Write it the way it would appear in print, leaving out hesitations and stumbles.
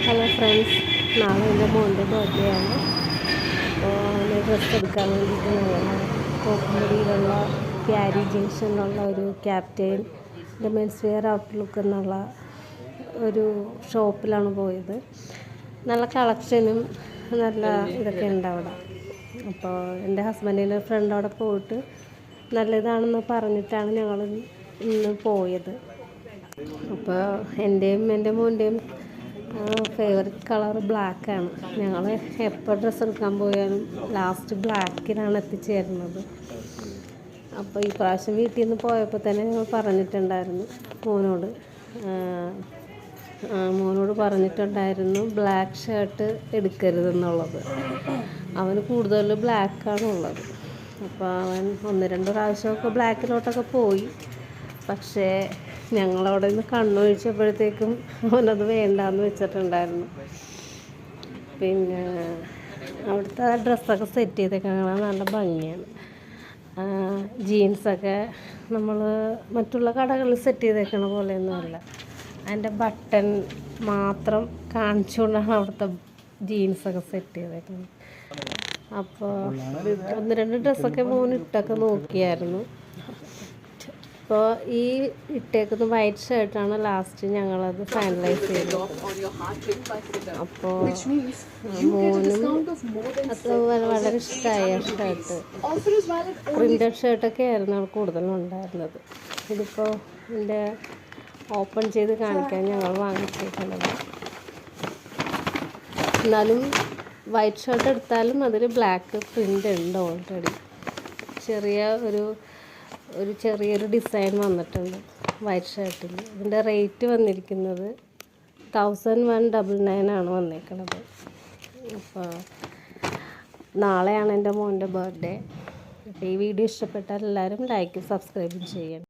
Hello friends, നാളെ എൻ്റെ മോൻ്റെ ബർത്ത്ഡേ ആണ്. അപ്പോൾ അവന് ഡ്രസ്സ് എടുക്കാൻ വേണ്ടിയിട്ട് ഞങ്ങൾ കോപ്പുംപടിയിലുള്ള ക്യാരി ജംഗ്ഷനിലുള്ള ഒരു captain the men's wear outlook എന്നുള്ള ഒരു ഷോപ്പിലാണ് പോയത്. നല്ല കളക്ഷനും നല്ല ഇതൊക്കെ ഉണ്ട് അവിടെ. അപ്പോൾ എൻ്റെ ഹസ്ബൻഡിൻ്റെ ഫ്രണ്ട് അവിടെ പോയിട്ട് നല്ലതാണെന്ന് പറഞ്ഞിട്ടാണ് ഞങ്ങൾ ഇന്ന് പോയത്. അപ്പോൾ എൻ്റെയും എൻ്റെ മോൻ്റെയും ഫേവററ്റ് കളർ ബ്ലാക്കാണ്. ഞങ്ങൾ എപ്പോൾ ഡ്രസ്സ് എടുക്കാൻ പോയാലും ലാസ്റ്റ് ബ്ലാക്കിനാണ് എത്തിച്ചേരുന്നത്. അപ്പോൾ ഈ പ്രാവശ്യം വീട്ടിൽ നിന്ന് പോയപ്പോൾ തന്നെ ഞങ്ങൾ പറഞ്ഞിട്ടുണ്ടായിരുന്നു മോനോട് പറഞ്ഞിട്ടുണ്ടായിരുന്നു ബ്ലാക്ക് ഷർട്ട് എടുക്കരുതെന്നുള്ളത്. അവന് കൂടുതൽ ബ്ലാക്കാണുള്ളത്. അപ്പോൾ അവൻ 1-2 പ്രാവശ്യമൊക്കെ ബ്ലാക്കിലോട്ടൊക്കെ പോയി. പക്ഷേ ഞങ്ങളവിടെ നിന്ന് കണ്ണൊഴിച്ചപ്പോഴത്തേക്കും അവനത് വേണ്ടാന്ന് വെച്ചിട്ടുണ്ടായിരുന്നു. പിന്നെ അവിടുത്തെ ഡ്രസ്സൊക്കെ സെറ്റ് ചെയ്തൊക്കെ കാണാൻ നല്ല ഭംഗിയാണ്. ജീൻസൊക്കെ നമ്മൾ മറ്റുള്ള കടകളിൽ സെറ്റ് ചെയ്തേക്കണ പോലെയൊന്നുമല്ല. അതിൻ്റെ ബട്ടൺ മാത്രം കാണിച്ചുകൊണ്ടാണ് അവിടുത്തെ ജീൻസൊക്കെ സെറ്റ് ചെയ്തേക്കുന്നത്. അപ്പോൾ 1-2 ഡ്രസ്സൊക്കെ മോനിട്ടൊക്കെ നോക്കിയായിരുന്നു. അപ്പോൾ ഈ ഇട്ടേക്കുന്ന വൈറ്റ് ഷർട്ടാണ് ലാസ്റ്റ് ഞങ്ങളത് ഫൈനലൈസ് ചെയ്തു. അപ്പോൾ മോനും അത് വളരെ ഇഷ്ടമായ ഷർട്ട്, പ്രിൻ്റഡ് ഷർട്ടൊക്കെ ആയിരുന്നു കൂടുതലുണ്ടായിരുന്നത്. ഇതിപ്പോൾ ഇതിൻ്റെ ഓപ്പൺ ചെയ്ത് കാണിക്കാൻ ഞങ്ങൾ വാങ്ങിച്ചിട്ടുള്ളത്. എന്നാലും വൈറ്റ് ഷർട്ട് എടുത്താലും അതിൽ ബ്ലാക്ക് പ്രിൻ്റ് ഉണ്ട് ഓൾറെഡി. ചെറിയൊരു ഡിസൈൻ വന്നിട്ടുണ്ട് വൈറ്റ് ഷർട്ടിൽ. ഇതിൻ്റെ റേറ്റ് വന്നിരിക്കുന്നത് 1199 ആണ് വന്നേക്കുന്നത്. അപ്പോൾ നാളെയാണ് എൻ്റെ മോൻ്റെ ബർത്ത്ഡേ. അപ്പോൾ ഈ വീഡിയോ ഇഷ്ടപ്പെട്ടാൽ എല്ലാവരും ലൈക്കും സബ്സ്ക്രൈബും ചെയ്യണം.